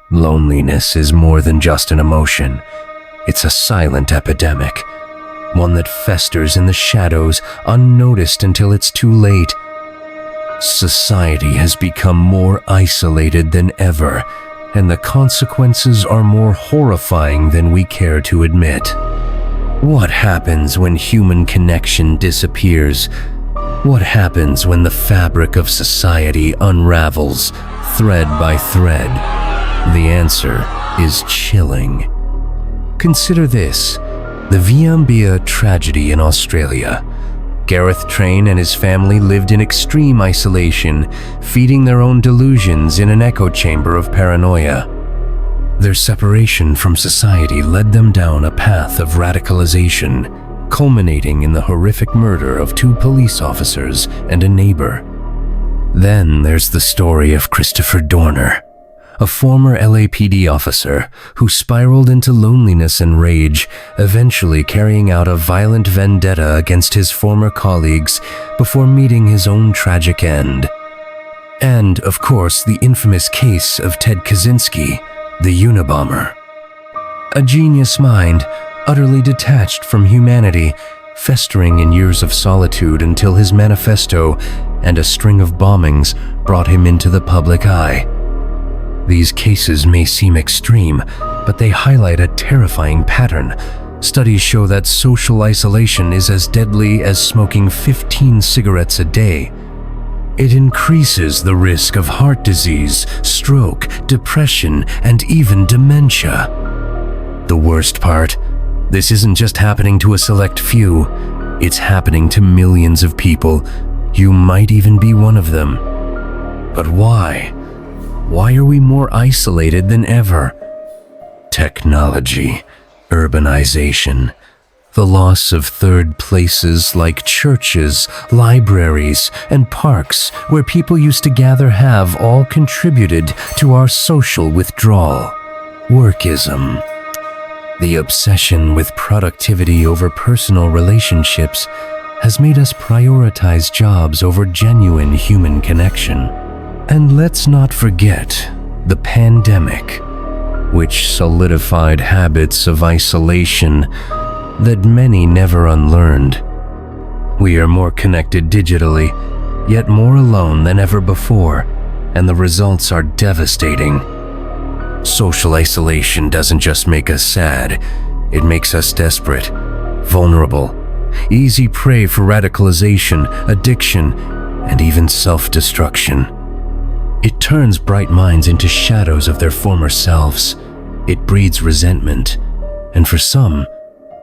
Loneliness is more than just an emotion. It's a silent epidemic, one that festers in the shadows, unnoticed until it's too late. Society has become more isolated than ever, and the consequences are more horrifying than we care to admit. What happens when human connection disappears? What happens when the fabric of society unravels, thread by thread? The answer is chilling. Consider this, the Unabomber tragedy in Australia. Gareth Train and his family lived in extreme isolation, feeding their own delusions in an echo chamber of paranoia. Their separation from society led them down a path of radicalization, culminating in the horrific murder of 2 police officers and a neighbor. Then there's the story of Christopher Dorner, a former LAPD officer who spiraled into loneliness and rage, eventually carrying out a violent vendetta against his former colleagues before meeting his own tragic end. And, of course, the infamous case of Ted Kaczynski, the Unabomber. A genius mind, utterly detached from humanity, festering in years of solitude until his manifesto and a string of bombings brought him into the public eye. These cases may seem extreme, but they highlight a terrifying pattern. Studies show that social isolation is as deadly as smoking 15 cigarettes a day. It increases the risk of heart disease, stroke, depression, and even dementia. The worst part, this isn't just happening to a select few. It's happening to millions of people. You might even be one of them. But why? Why are we more isolated than ever? Technology, urbanization, the loss of third places like churches, libraries, and parks where people used to gather have all contributed to our social withdrawal. Workism. The obsession with productivity over personal relationships has made us prioritize jobs over genuine human connection. And let's not forget the pandemic, which solidified habits of isolation that many never unlearned. We are more connected digitally, yet more alone than ever before, and the results are devastating. Social isolation doesn't just make us sad, it makes us desperate, vulnerable, easy prey for radicalization, addiction, and even self-destruction. It turns bright minds into shadows of their former selves. It breeds resentment, and for some,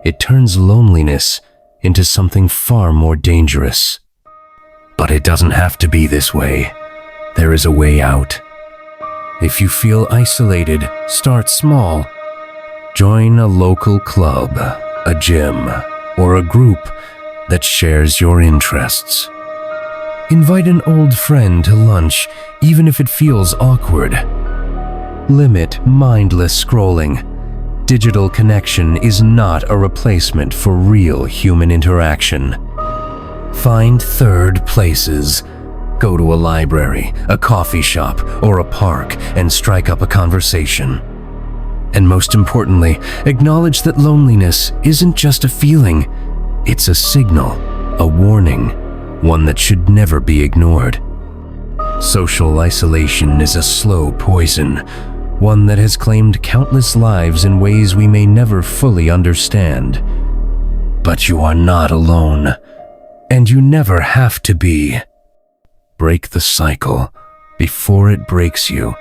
it turns loneliness into something far more dangerous. But it doesn't have to be this way. There is a way out. If you feel isolated, start small. Join a local club, a gym, or a group that shares your interests. Invite an old friend to lunch, even if it feels awkward. Limit mindless scrolling. Digital connection is not a replacement for real human interaction. Find third places. Go to a library, a coffee shop, or a park and strike up a conversation. And most importantly, acknowledge that loneliness isn't just a feeling. It's a signal, a warning, one that should never be ignored. Social isolation is a slow poison, one that has claimed countless lives in ways we may never fully understand. But you are not alone, and you never have to be. Break the cycle before it breaks you.